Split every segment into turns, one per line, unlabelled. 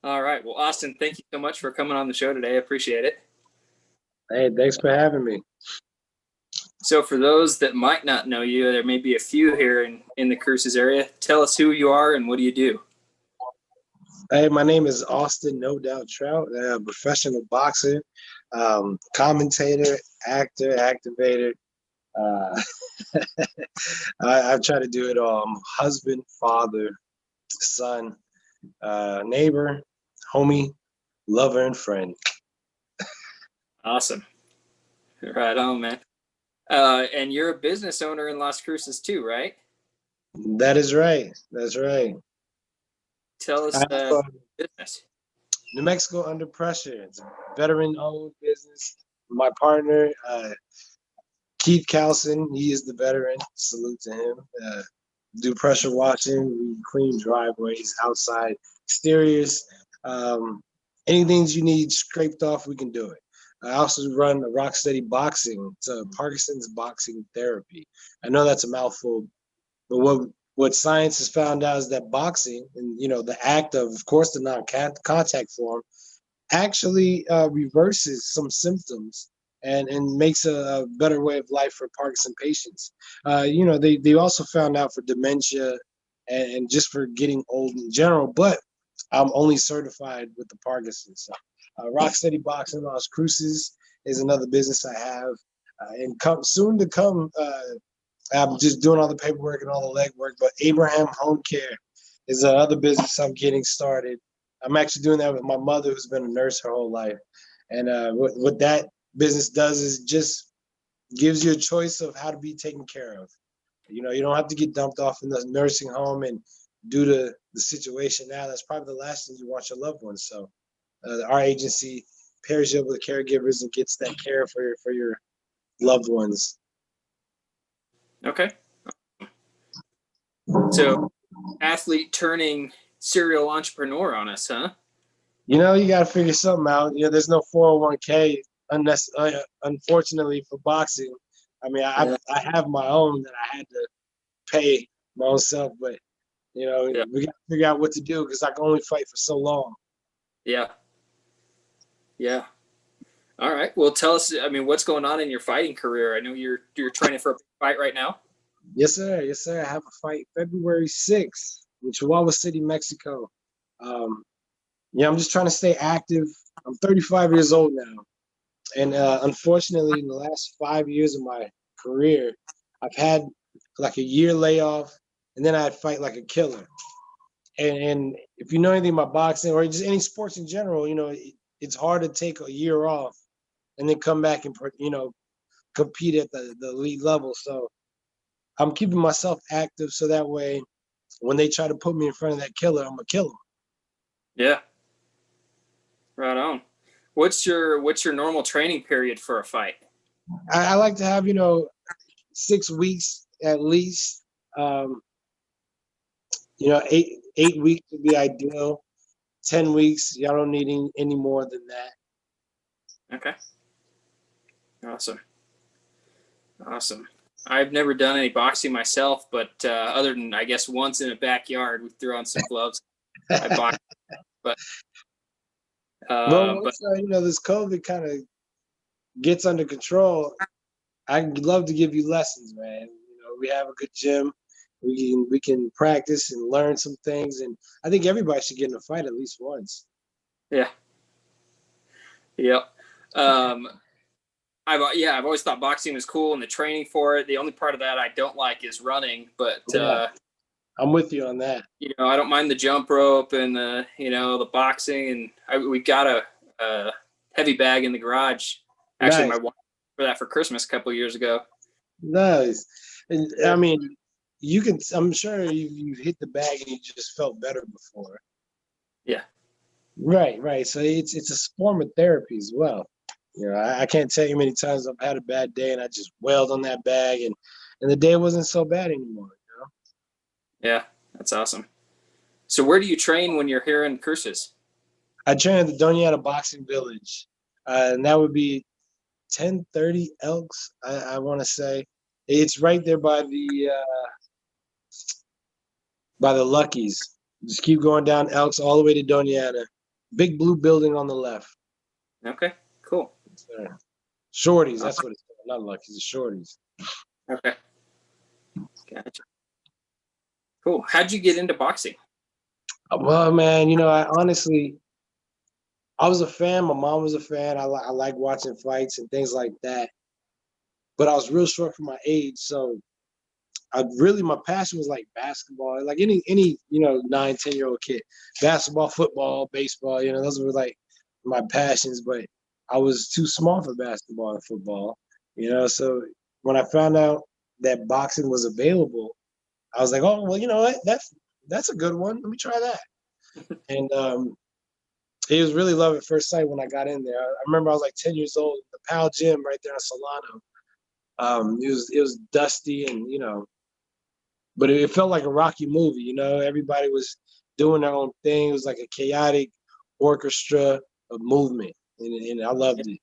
All right. Well, Austin, thank you so much for coming on the show today. I appreciate it.
Hey, thanks for having me.
So for those that might not know you, there may be a few here in the Cruces area. Tell us who you are and what do you do?
Hey, my name is Austin, no doubt Trout. I'm a professional boxer, commentator, actor, activator. Uh, I try to do it all. I'm husband, father, son, neighbor, homie, lover, and friend.
Awesome. Right on, man. And you're a business owner in Las Cruces too, right?
That is right. That's right.
Tell us
I have,
business.
New Mexico Under Pressure. It's a veteran-owned business. My partner, Keith Calson, he is the veteran. Salute to him. Do pressure washing. We clean driveways, outside exteriors. Um, Anything you need scraped off, we can do it. I also run a Rock Steady Boxing. It's a Parkinson's boxing therapy. I know that's a mouthful, but what science has found out is that boxing and the act of course, the non-contact form actually reverses some symptoms and makes a better way of life for Parkinson patients. They also found out for dementia and just for getting old in general, but I'm only certified with the Parkinson's. So, Rocksteady Boxing Las Cruces is another business I have, and soon to come. I'm just doing all the paperwork and all the legwork, but Abraham Home Care is another business I'm getting started. I'm actually doing that with my mother, who's been a nurse her whole life. And what that business does is just gives you a choice of how to be taken care of. You don't have to get dumped off in the nursing home, and due to the situation now, that's probably the last thing you want your loved ones. So our agency pairs you up with caregivers and gets that care for your loved ones.
Okay. So, athlete turning serial entrepreneur on us, huh?
You got to figure something out. There's no 401k, unfortunately, for boxing. I mean, I have my own that I had to pay my own self, but, we got to figure out what to do because I can only fight for so long.
Yeah. Yeah. All right. Well, tell us, what's going on in your fighting career? I know you're training for a fight right now.
Yes, sir. Yes, sir. I have a fight February 6th in Chihuahua City, Mexico. I'm just trying to stay active. I'm 35 years old now. And unfortunately, in the last 5 years of my career, I've had like a year layoff, and then I'd fight like a killer. And if you know anything about boxing or just any sports in general, it's hard to take a year off and then come back and compete at the elite level. So I'm keeping myself active so that way when they try to put me in front of that killer, I'm gonna kill them.
Yeah. Right on. What's your normal training period for a fight?
I like to have 6 weeks at least. 8 weeks would be ideal. 10 weeks, y'all don't need any more than that.
Okay. Awesome. I've never done any boxing myself, but other than I guess once in a backyard, we threw on some gloves. I boxed, but
once this COVID kind of gets under control, I'd love to give you lessons, man. We have a good gym. We can practice and learn some things, and I think everybody should get in a fight at least once.
Yeah. Yep. I've always thought boxing was cool and the training for it. The only part of that I don't like is running, but
I'm with you on that.
I don't mind the jump rope and the boxing, and we got a heavy bag in the garage. Actually, nice. My wife for that for Christmas a couple of years ago.
Nice. And I mean, I'm sure you've hit the bag and you just felt better before.
Yeah.
Right. So it's a form of therapy as well. I can't tell you how many times I've had a bad day and I just wailed on that bag and the day wasn't so bad anymore.
Yeah, that's awesome. So where do you train when you're here in Cruces?
I train at the Doñana Boxing Village, and that would be 1030 Elks, I want to say. It's right there by the Luckies. Just keep going down Elks all the way to Doñana. Big blue building on the left.
Okay, cool.
Shorties, that's what it's called. Not Lucky's, it's Shorties.
Okay, gotcha. Cool. How'd you get into boxing?
Well, man, you know, I was a fan. My mom was a fan. I like watching fights and things like that. But I was real short for my age, so my passion was like basketball, like any 9, 10-year-old kid. Basketball, football, baseball, those were like my passions. But I was too small for basketball and football, So when I found out that boxing was available, I was like, oh well, you know what? That's a good one. Let me try that. And it was really love at first sight when I got in there. I remember I was like 10 years old, the Pal Gym right there in Solano. It was dusty and but it felt like a Rocky movie. Everybody was doing their own thing. It was like a chaotic orchestra of movement, and I loved it.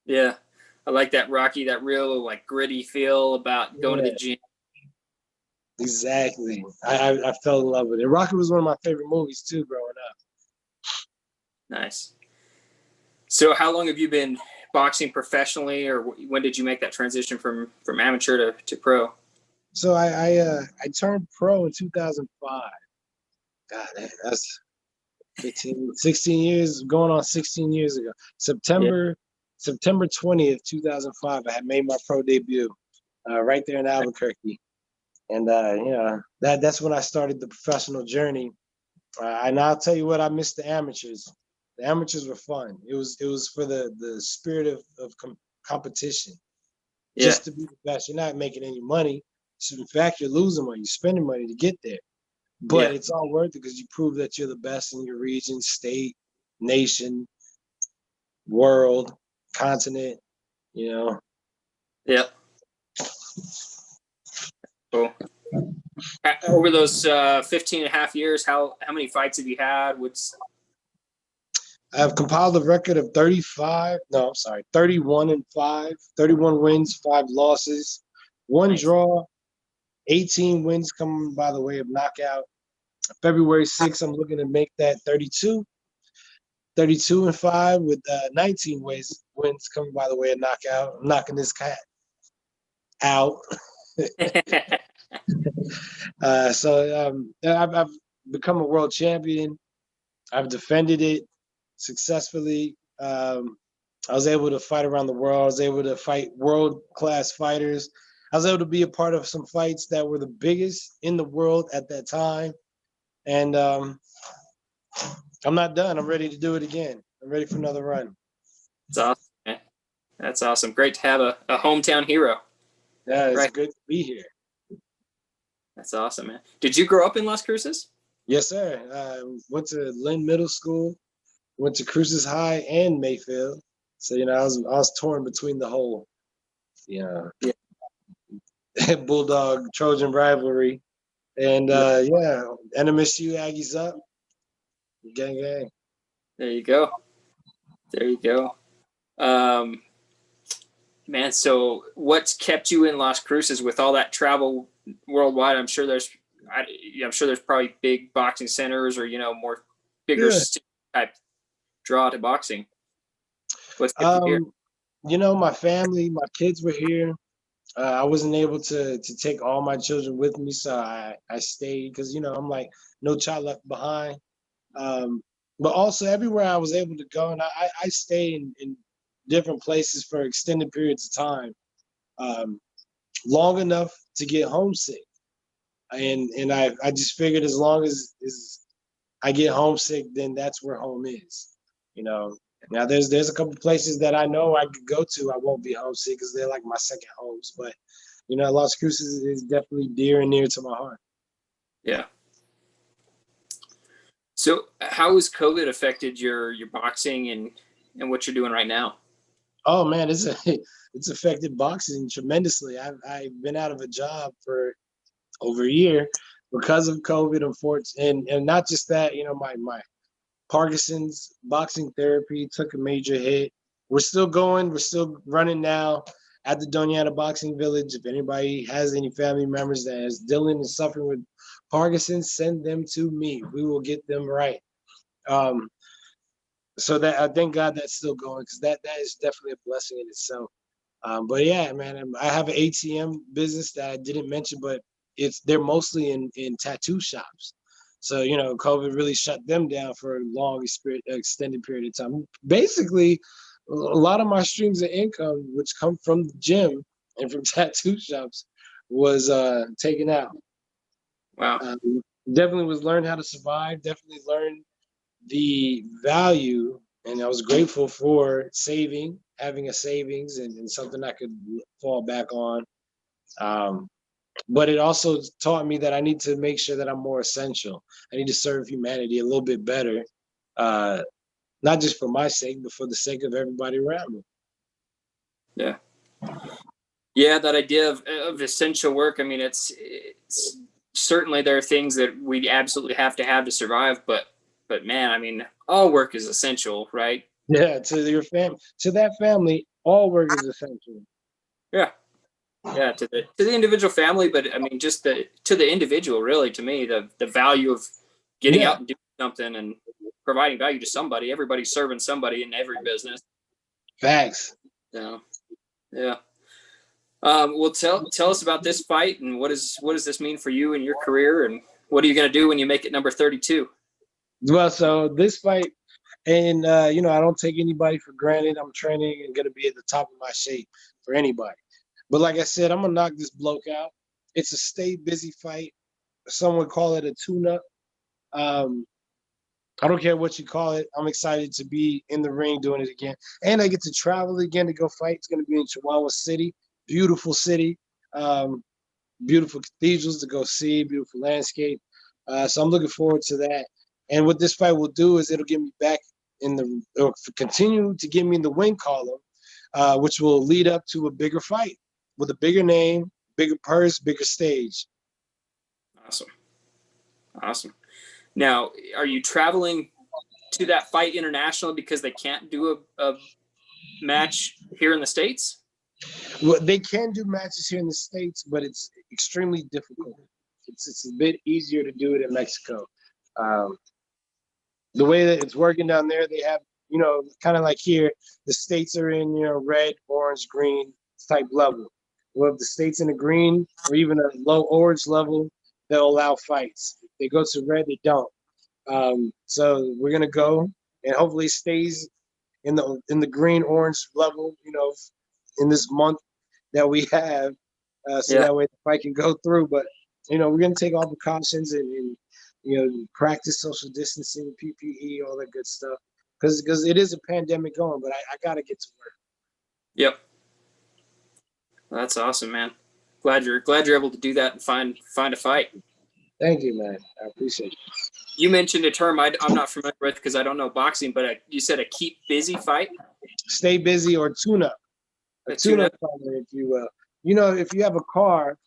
Yeah, I like that Rocky, that real like gritty feel about going to the gym.
Exactly. I fell in love with it. Rocky was one of my favorite movies too, growing up.
Nice. So how long have you been boxing professionally, or when did you make that transition from amateur to pro?
So I turned pro in 2005. God, that's 15, 16 years, going on 16 years ago. September 20th, 2005, I had made my pro debut right there in Albuquerque. And, that's when I started the professional journey. And I'll tell you what, I missed the amateurs. The amateurs were fun. It was for the spirit of competition. Just to be the best. You're not making any money. So in fact, you're losing money. You're spending money to get there. But it's all worth it because you prove that you're the best in your region, state, nation, world, continent,
Yep. Cool. Over those 15 and a half years, how many fights have you had?
I've compiled a record of 31 and 5, 31 wins, 5 losses, 1 draw, 18 wins coming by the way of knockout. February 6th, I'm looking to make that 32 and 5 with 19 wins coming by the way of knockout. I'm knocking this cat out. I've become a world champion. I've defended it successfully. I was able to fight around the world. I was able to fight world-class fighters. I was able to be a part of some fights that were the biggest in the world at that time. And I'm not done. I'm ready to do it again. I'm ready for another run.
That's awesome, man. That's awesome. Great to have a hometown hero.
Yeah, it's good to be here.
That's awesome, man. Did you grow up in Las Cruces?
Yes, sir. Went to Lynn Middle School, went to Cruces High and Mayfield. So, I was torn between the whole, Bulldog Trojan rivalry. And NMSU Aggies up. Gang, gang.
There you go. Man, so what's kept you in Las Cruces with all that travel worldwide? I'm sure there's probably big boxing centers or more bigger type draw to boxing. What's kept you here?
My family, my kids were here. I wasn't able to take all my children with me, so I stayed because I'm like no child left behind. But also everywhere I was able to go, and I stay in different places for extended periods of time, long enough to get homesick. And I just figured as long as I get homesick, then that's where home is. Now there's a couple places that I know I could go to. I won't be homesick because they're like my second homes. But Las Cruces is definitely dear and near to my heart.
Yeah. So how has COVID affected your boxing and what you're doing right now?
Oh man, it's affected boxing tremendously. I've been out of a job for over a year because of COVID, unfortunately, and not just that. My Parkinson's boxing therapy took a major hit. We're still going. We're still running now at the Doñana Boxing Village. If anybody has any family members that is dealing and suffering with Parkinson's, send them to me. We will get them right. So that I thank God that's still going, because that is definitely a blessing in itself. But yeah, man, I have an ATM business that I didn't mention, but they're mostly in tattoo shops. So COVID really shut them down for a long extended period of time. Basically, a lot of my streams of income, which come from the gym and from tattoo shops, was taken out.
Wow.
Definitely was learned how to survive. Definitely learned the value, and I was grateful for having a savings and something I could fall back on. But it also taught me that I need to make sure that I'm more essential. I need to serve humanity a little bit better, not just for my sake, but for the sake of everybody around me.
Yeah. Yeah, that idea of essential work. I mean, it's certainly there are things that we absolutely have to survive, but man, I mean, all work is essential, right?
Yeah, to that family, all work is essential.
Yeah. Yeah, to the individual family, but I mean, just to the individual, really, to me, the value of getting
Yeah,
out and doing something and providing value to somebody. Everybody's serving somebody in every business.
facts.
So, yeah. Well, tell us about this fight, and what does this mean for you and your career, and what are you going to do when you make it number 32?
Well, so this fight, and I don't take anybody for granted. I'm training and gonna be at the top of my shape for anybody. But like I said, I'm gonna knock this bloke out. It's a stay busy fight. Some would call it a tune-up. Um, I don't care what you call it. I'm excited to be in the ring doing it again, and I get to travel again to go fight. It's gonna be in Chihuahua City, beautiful city, um, beautiful cathedrals to go see, beautiful landscape. So I'm looking forward to that. And what this fight will do is it'll get me back or continue to get me in the win column, which will lead up to a bigger fight with a bigger name, bigger purse, bigger stage.
Awesome, awesome. Now, are you traveling to that fight international because they can't do a match here in the States?
Well, they can do matches here in the States, but it's extremely difficult. It's a bit easier to do it in Mexico. Um, the way that it's working down there, they have, kind of like here, the states are in, red, orange, green type level. Well, if the states in the green or even a low orange level, they'll allow fights. If they go to red, they don't. So we're gonna go, and hopefully stays in the green orange level, in this month that we have, so
Yeah,
that way the fight can go through. But we're gonna take all precautions and practice social distancing, PPE, all that good stuff, because it is a pandemic going. But I gotta get to work.
yep. That's awesome, man. Glad you're able to do that and find a fight.
Thank you, man. I appreciate it.
You mentioned a term I'm not familiar with because I don't know boxing, but you said a keep busy fight.
Stay busy or tune up, a
A
tune
tune
up
up.
fighter, if you will. If you have a car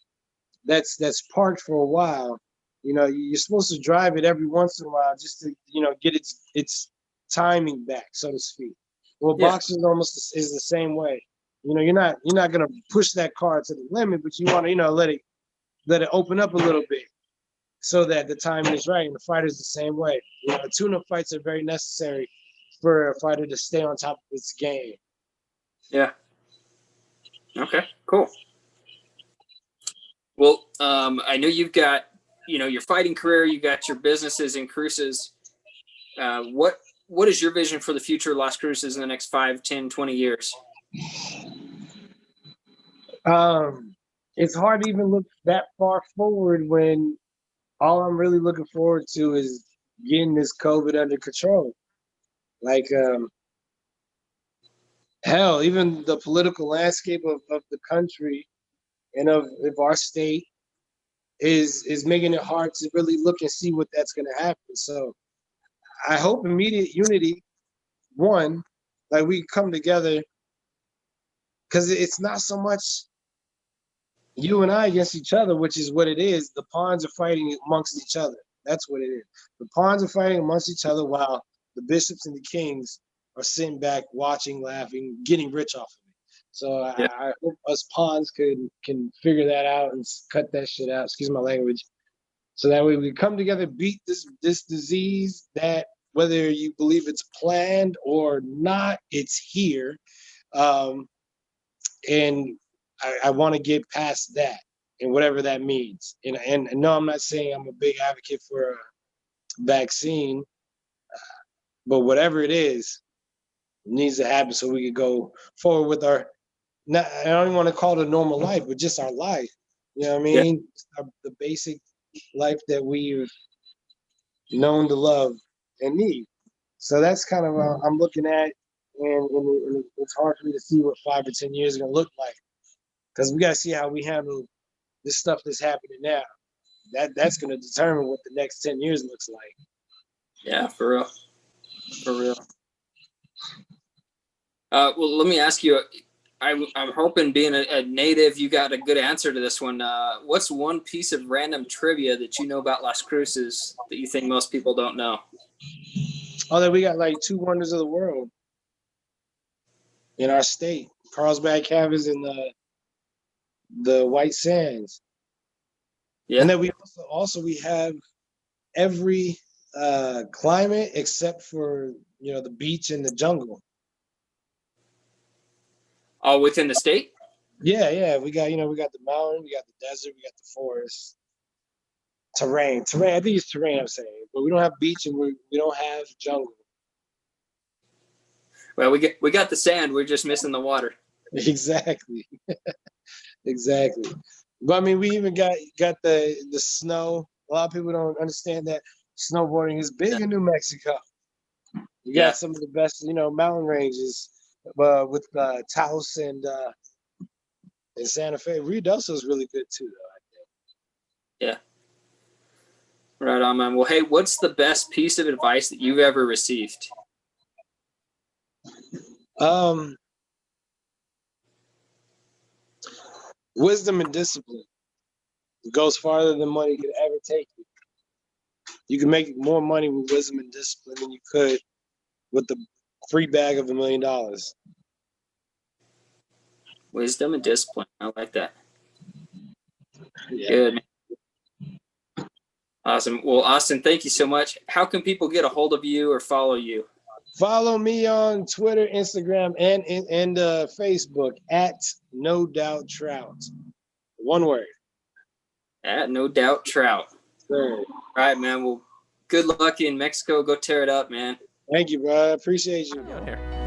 that's parked for a while, you're supposed to drive it every once in a while just to get its timing back, so to speak. Well,
Yeah,
boxing almost is the same way. You're not gonna push that car to the limit, but you want to let it open up a little bit so that the timing is right. And the fighter's the same way. Tune-up fights are very necessary for a fighter to stay on top of its game.
yeah. Okay, cool. Well, I know you've got your fighting career, you got your businesses and cruises. What is your vision for the future of Las Cruces in the next 5, 10, 20 years?
It's hard to even look that far forward when all I'm really looking forward to is getting this COVID under control. Like, hell, even the political landscape of the country and of our state is making it hard to really look and see what that's going to happen. So I hope immediate unity, one, like we come together, because it's not so much you and I against each other, which is what it is. The pawns are fighting amongst each other. That's what it is. The pawns are fighting amongst each other while the bishops and the kings are sitting back, watching, laughing, getting rich off of it. So
Yeah,
I hope us pawns can figure that out and cut that shit out. Excuse my language. So that way we come together, beat this disease that whether you believe it's planned or not, it's here. And I want to get past that and whatever that means. And no, I'm not saying I'm a big advocate for a vaccine, but whatever it is, it needs to happen so we could go forward with our, not, I don't even want to call it a normal life, but just our life. You know what I
Yeah.
mean? The basic life that we've known to love and need. So that's kind of I'm looking at, and it's hard for me to see what 5 or 10 years is going to look like, because we got to see how we handle this stuff that's happening now. That's going to determine what the next 10 years looks like.
Yeah, for real. For real. Well, let me ask you, I'm hoping being a native, you got a good answer to this one. What's one piece of random trivia that you know about Las Cruces that you think most people don't know?
Oh, that we got like 2 wonders of the world in our state: Carlsbad Caverns and the White Sands.
Yeah.
And then we also we have every climate except for the beach and the jungle.
All within the state?
Yeah. We got we got the mountain, we got the desert, we got the forest. Terrain. I think it's terrain. I'm saying, but we don't have beach and we don't have jungle.
Well, we got the sand. We're just missing the water.
Exactly. Exactly. But I mean, we even got the snow. A lot of people don't understand that snowboarding is big in New Mexico. You got some of the best, mountain ranges with Taos and Santa Fe. Ruidoso is really good too, though, I think.
Yeah. Right on, man. Well, hey, what's the best piece of advice that you've ever received?
Wisdom and discipline. It goes farther than money could ever take you. You can make more money with wisdom and discipline than you could with the free bag of $1 million.
Wisdom and discipline. I like that.
Yeah.
Good, man. Awesome. Well, Austin, thank you so much. How can people get a hold of you or follow you?
Follow me on Twitter, Instagram, and Facebook at No Doubt Trout. One word.
At No Doubt Trout.
Sure.
All right, man. Well, good luck in Mexico. Go tear it up, man.
Thank you, bro. I appreciate you.
Here.